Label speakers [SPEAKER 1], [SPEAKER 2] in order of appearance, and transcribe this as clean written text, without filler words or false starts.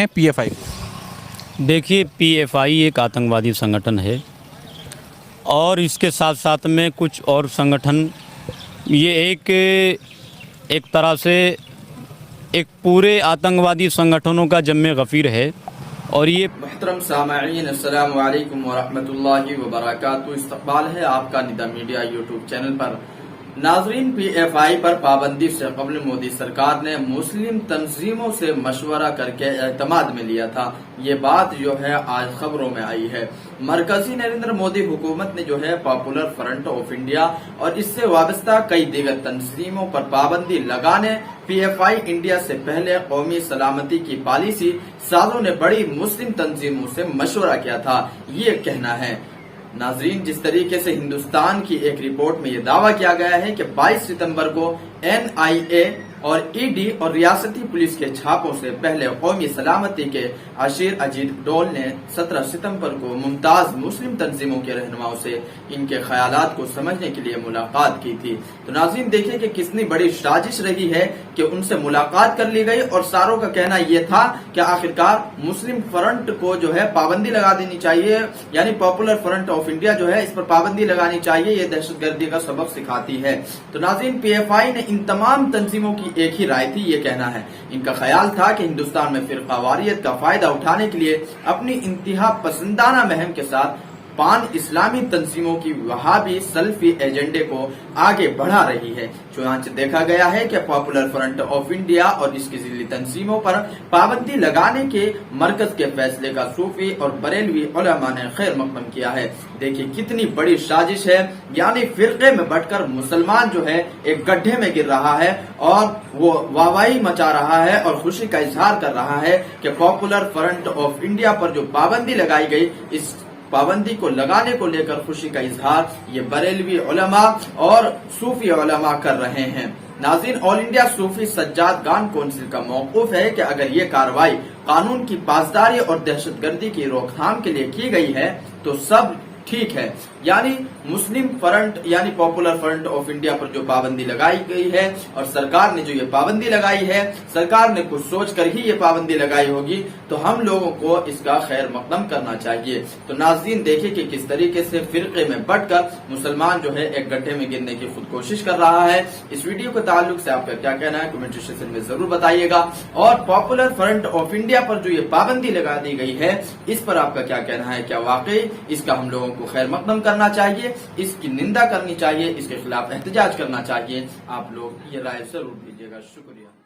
[SPEAKER 1] हैं PFI को?
[SPEAKER 2] देखिए PFI एक आतंकवादी संगठन है और इसके साथ साथ में कुछ और संगठन, ये एक तरह से एक पूरे आतंकवादी संगठनों का जम्मे गफीर है। और ये
[SPEAKER 3] मुहतरम सामईन, अस्सलामु अलैकुम वरहमतुल्लाहि वबरकातुहू। इस्तकबाल है आपका निदा मीडिया यूट्यूब चैनल पर। नाजरीन, PFI पर पाबंदी से कबल मोदी सरकार ने मुस्लिम तंजीमों से मशवरा करके एतमाद में लिया था। ये बात जो है आज खबरों में आई है। मरकजी नरेंद्र मोदी हुकूमत ने जो है पॉपुलर फ्रंट ऑफ इंडिया और इससे वाबस्ता कई दीगर तंजीमों पर पाबंदी लगाने PFI इंडिया से पहले कौमी सलामती की पॉलिसी साजों ने बड़ी मुस्लिम तंजीमों से मशवरा किया था, ये कहना है। नाजरीन, जिस तरीके से हिंदुस्तान की एक रिपोर्ट में यह दावा किया गया है कि 22 सितंबर को NIA और ED और रियासती पुलिस के छापों से पहले कौमी सलामती के अशीर अजीत डोल ने 17 सितंबर को मुमताज मुस्लिम तंजीमों के रहनुमाओं से इनके ख्यालात को समझने के लिए मुलाकात की थी। तो नाज़रीन, देखिए कि कितनी बड़ी साजिश रही है कि उनसे मुलाकात कर ली गई और सारों का कहना यह था कि आखिरकार मुस्लिम फ्रंट को जो है पाबंदी लगा देनी चाहिए, यानी पॉपुलर फ्रंट ऑफ इंडिया जो है इस पर पाबंदी लगानी चाहिए, ये दहशतगर्दी का सबक सिखाती है। तो नाज़रीन, PFI ने इन तमाम तंजीमों की एक ही राय थी, ये कहना है। इनका ख्याल था कि हिंदुस्तान में फिरकावारियत का फायदा उठाने के लिए अपनी इंतहा पसंदाना मुहिम के साथ पान इस्लामी तंजीमों की वहाबी सल्फी एजेंडे को आगे बढ़ा रही है। चुनांचे देखा गया है कि पॉपुलर फ्रंट ऑफ इंडिया और इसकी जिली तंजीमों पर पाबंदी लगाने के मरकज के फैसले का सूफी और बरेलवी उलमा ने खैर मकदम किया है। देखिए कितनी बड़ी साजिश है, यानी फिरके में बंटकर मुसलमान जो है एक गड्ढे में गिर रहा है और वो वाहवाही मचा रहा है और खुशी का इजहार कर रहा है कि पॉपुलर फ्रंट ऑफ इंडिया पर जो पाबंदी लगाई गई, इस पाबंदी को लगाने को लेकर खुशी का इजहार ये बरेलवी उलमा और सूफी उलमा कर रहे हैं। नाज़रीन, ऑल इंडिया सूफी सज्जाद गान काउंसिल का मौकूफ है कि अगर ये कार्रवाई कानून की पासदारी और दहशतगर्दी की रोकथाम के लिए की गई है तो सब ठीक है। यानी मुस्लिम फ्रंट यानी पॉपुलर फ्रंट ऑफ इंडिया पर जो पाबंदी लगाई गई है और सरकार ने जो ये पाबंदी लगाई है, सरकार ने कुछ सोच कर ही ये पाबंदी लगाई होगी, तो हम लोगों को इसका खैर मकदम करना चाहिए। तो नाज़रीन, देखिए कि किस तरीके से फिरके में बंटकर मुसलमान जो है एक गड्ढे में गिरने की खुद कोशिश कर रहा है। इस वीडियो के ताल्लुक से आपका क्या कहना है कमेंट सेक्शन में जरूर बताइएगा। और पॉपुलर फ्रंट ऑफ इंडिया पर जो ये पाबंदी लगा दी गई है, इस पर आपका क्या कहना है? क्या वाकई इसका हम लोगों को खैर मकदम करना चाहिए, इसकी निंदा करनी चाहिए, इसके खिलाफ एहतजाज करना चाहिए? आप लोग ये राय जरूर दीजिएगा। शुक्रिया।